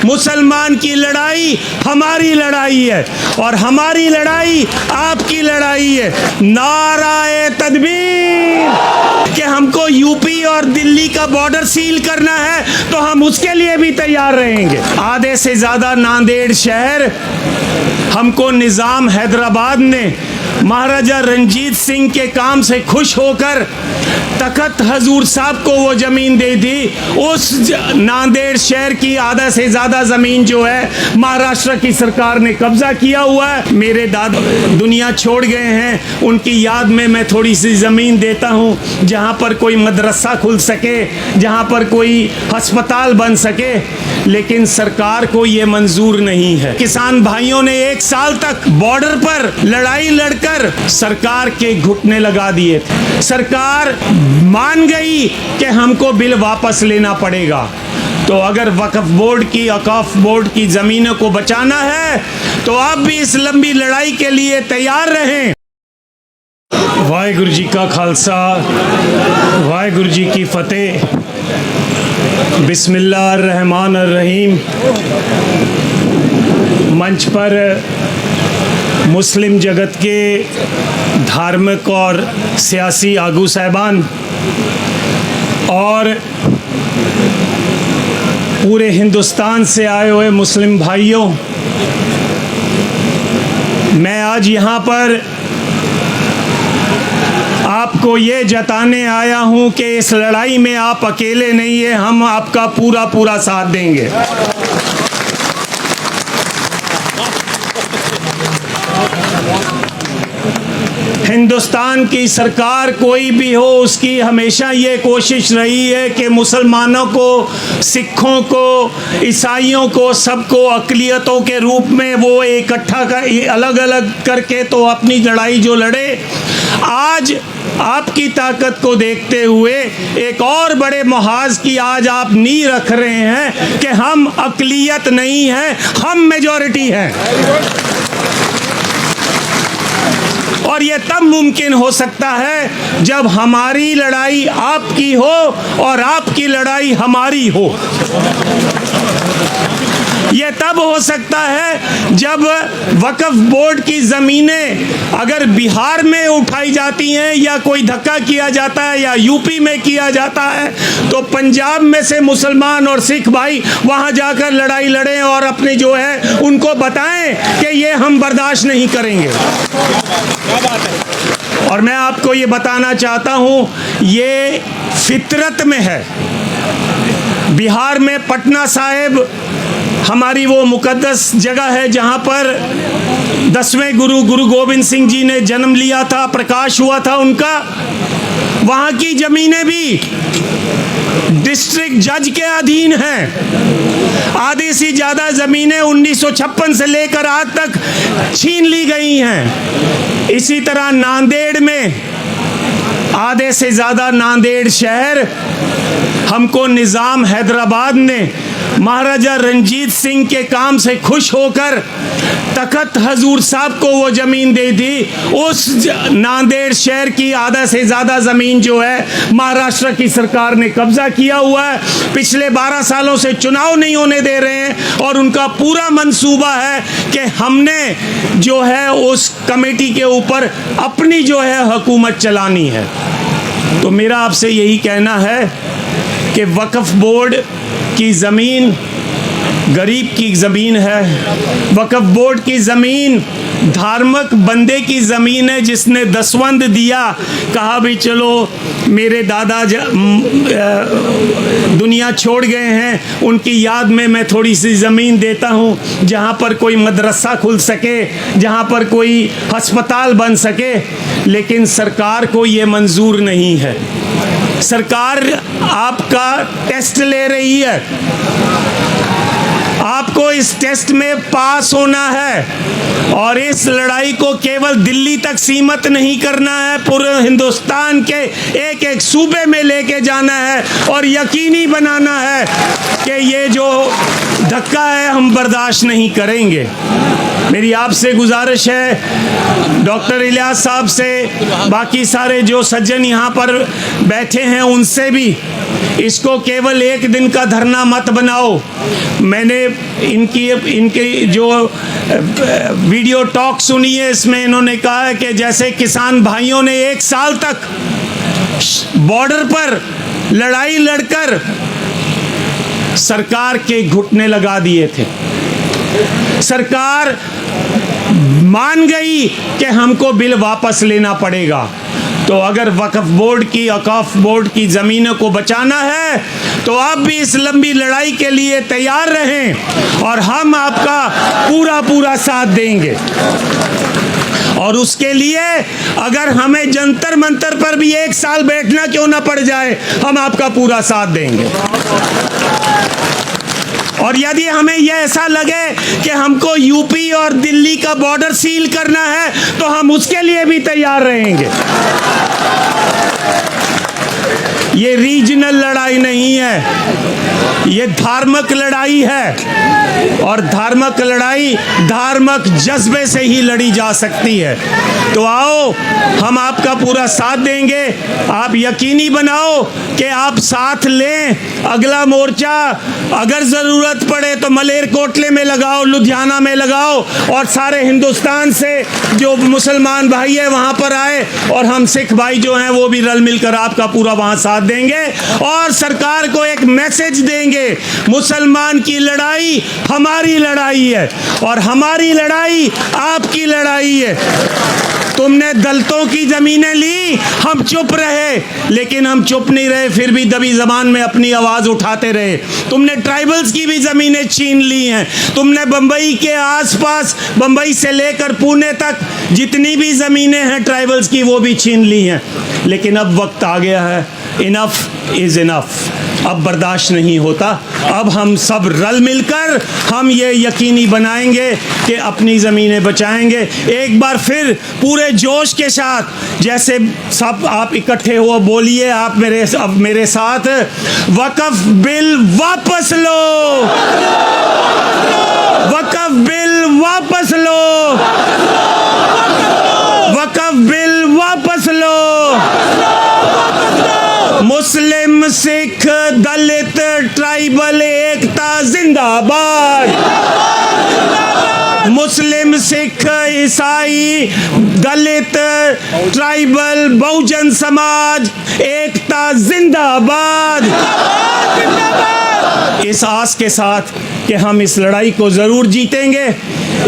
मुसलमान की लड़ाई हमारी लड़ाई है और हमारी लड़ाई आपकी लड़ाई है। नाराए तकबीर कि हमको यूपी और दिल्ली का बॉर्डर सील करना है तो हम उसके लिए भी तैयार रहेंगे। आधे से ज़्यादा नांदेड़ शहर हमको निज़ाम हैदराबाद ने महाराजा रंजीत सिंह के काम से खुश होकर तखत हजूर साहब को वो ज़मीन दे दी। उस नांदेड़ शहर की आधा से ज़्यादा ज़मीन जो है महाराष्ट्र की सरकार ने कब्जा किया हुआ है। मेरे दादा दुनिया छोड़ गए हैं, उनकी याद में मैं थोड़ी सी ज़मीन देता हूँ जहाँ पर कोई मदरसा खुल सके, जहाँ पर कोई अस्पताल बन सके, लेकिन सरकार को ये मंजूर नहीं है। किसान भाइयों ने 1 साल तक बॉर्डर पर लड़ाई लड़कर सरकार के घुटने लगा दिए। सरकार मान गई कि हमको बिल वापस लेना पड़ेगा। तो अगर वक्फ बोर्ड की ज़मीनों को बचाना है तो आप भी इस लंबी लड़ाई के लिए तैयार रहें। वाहिगुरु जी का खालसा, वाहिगुरु जी की फतेह। बिस्मिल्लाहिर्रहमानिर्रहीम। मंच पर मुस्लिम जगत के धार्मिक और सियासी आगू साहबान और पूरे हिंदुस्तान से आए हुए मुस्लिम भाइयों, मैं आज यहाँ पर आपको ये जताने आया हूँ कि इस लड़ाई में आप अकेले नहीं है, हम आपका पूरा साथ देंगे। हिंदुस्तान की सरकार कोई भी हो, उसकी हमेशा ये कोशिश रही है कि मुसलमानों को, सिखों को, ईसाइयों को, सबको अक़लियतों के रूप में वो इकट्ठा कर अलग अलग करके तो अपनी लड़ाई जो लड़े। आज आपकी ताकत को देखते हुए एक और बड़े मुहाज की आज आप नींव रख रहे हैं कि हम अक़लियत नहीं हैं, हम मेजॉरिटी हैं। और ये तब मुमकिन हो सकता है जब हमारी लड़ाई आपकी हो और आपकी लड़ाई हमारी हो। ये तब हो सकता है जब वक्फ बोर्ड की ज़मीनें अगर बिहार में उठाई जाती हैं या कोई धक्का किया जाता है या यूपी में किया जाता है तो पंजाब में से मुसलमान और सिख भाई वहाँ जाकर लड़ाई लड़ें और अपने जो है उनको बताएं कि ये हम बर्दाश्त नहीं करेंगे। और मैं आपको ये बताना चाहता हूँ, ये फितरत में है। बिहार में पटना साहिब हमारी वो मुकद्दस जगह है जहाँ पर 10वें गुरु गोविंद सिंह जी ने जन्म लिया था, प्रकाश हुआ था उनका। वहाँ की ज़मीनें भी डिस्ट्रिक्ट जज के अधीन हैं। आधी से ज़्यादा ज़मीनें 1956 से लेकर आज तक छीन ली गई हैं। इसी तरह नांदेड़ में आधे से ज़्यादा नांदेड़ शहर हमको निज़ाम हैदराबाद ने महाराजा रंजीत सिंह के काम से खुश होकर तखत हजूर साहब को वो ज़मीन दे दी। उस नांदेड़ शहर की आधा से ज़्यादा ज़मीन जो है महाराष्ट्र की सरकार ने कब्जा किया हुआ है। पिछले 12 सालों से चुनाव नहीं होने दे रहे हैं और उनका पूरा मंसूबा है कि हमने जो है उस कमेटी के ऊपर अपनी जो है हुकूमत चलानी है। तो मेरा आपसे यही कहना है कि वक्फ बोर्ड की ज़मीन गरीब की ज़मीन है। वक्फ बोर्ड की ज़मीन धार्मिक बंदे की ज़मीन है जिसने दसवंध दिया, कहा भी चलो मेरे दादा दुनिया छोड़ गए हैं, उनकी याद में मैं थोड़ी सी ज़मीन देता हूँ जहाँ पर कोई मदरसा खुल सके, जहाँ पर कोई अस्पताल बन सके, लेकिन सरकार को ये मंजूर नहीं है। सरकार आपका टेस्ट ले रही है, आपको इस टेस्ट में पास होना है और इस लड़ाई को केवल दिल्ली तक सीमित नहीं करना है, पूरे हिंदुस्तान के एक एक सूबे में लेके जाना है और यकीनी बनाना है कि ये जो धक्का है हम बर्दाश्त नहीं करेंगे। मेरी आपसे गुजारिश है, डॉक्टर इलियास साहब से, बाकी सारे जो सज्जन यहाँ पर बैठे हैं उनसे भी, इसको केवल एक दिन का धरना मत बनाओ। मैंने इनकी जो वीडियो टॉक सुनी है, इसमें इन्होंने कहा है कि जैसे किसान भाइयों ने 1 साल तक बॉर्डर पर लड़ाई लड़कर सरकार के घुटने लगा दिए थे। सरकार मान गई कि हमको बिल वापस लेना पड़ेगा। तो अगर वक्फ बोर्ड की ज़मीनों को बचाना है तो आप भी इस लंबी लड़ाई के लिए तैयार रहें और हम आपका पूरा साथ देंगे। और उसके लिए अगर हमें जंतर मंतर पर भी 1 साल बैठना क्यों ना पड़ जाए, हम आपका पूरा साथ देंगे। और यदि हमें यह ऐसा लगे कि हमको यूपी और दिल्ली का बॉर्डर सील करना है तो हम उसके लिए भी तैयार रहेंगे। ये रीजनल लड़ाई नहीं है, ये धार्मिक लड़ाई है और धार्मिक लड़ाई धार्मिक जज्बे से ही लड़ी जा सकती है। तो आओ, हम आपका पूरा साथ देंगे। आप यकीनी बनाओ कि आप साथ लें। अगला मोर्चा अगर ज़रूरत पड़े तो मलेरकोटले में लगाओ, लुधियाना में लगाओ और सारे हिंदुस्तान से जो मुसलमान भाई है वहाँ पर आए और हम सिख भाई जो हैं वो भी रल मिलकर आपका पूरा वहाँ साथ देंगे और सरकार को एक मैसेज देंगे, मुसलमान की लड़ाई हमारी लड़ाई है और हमारी लड़ाई आपकी लड़ाई है। तुमने दलितों की ज़मीनें ली, हम चुप रहे, लेकिन हम चुप नहीं रहे, फिर भी दबी ज़बान में अपनी आवाज़ उठाते रहे। तुमने ट्राइबल्स की भी ज़मीनें छीन ली हैं। तुमने बम्बई के आसपास, बम्बई से लेकर पुणे तक जितनी भी ज़मीनें हैं ट्राइबल्स की, वो भी छीन ली हैं। लेकिन अब वक्त आ गया है, इनफ इज़ इनफ। अब बर्दाश्त नहीं होता। अब हम सब रल मिलकर हम ये यकीनी बनाएंगे कि अपनी ज़मीनें बचाएंगे। एक बार फिर पूरे जोश के साथ, जैसे सब आप इकट्ठे हो, बोलिए आप मेरे साथ, वक्फ बिल वापस लो, वक्फ बिल वापस लो, वक्फ बिल वापस लो। मुस्लिम, सिख, दलित, ट्राइबल एकता जिंदाबाद। मुस्लिम, सिख, ईसाई, दलित, ट्राइबल, बहुजन समाज एकता जिंदाबाद। इस आस के साथ कि हम इस लड़ाई को ज़रूर जीतेंगे,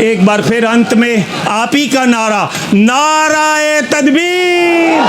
एक बार फिर अंत में आप ही का नारा, नाराए तकबीर।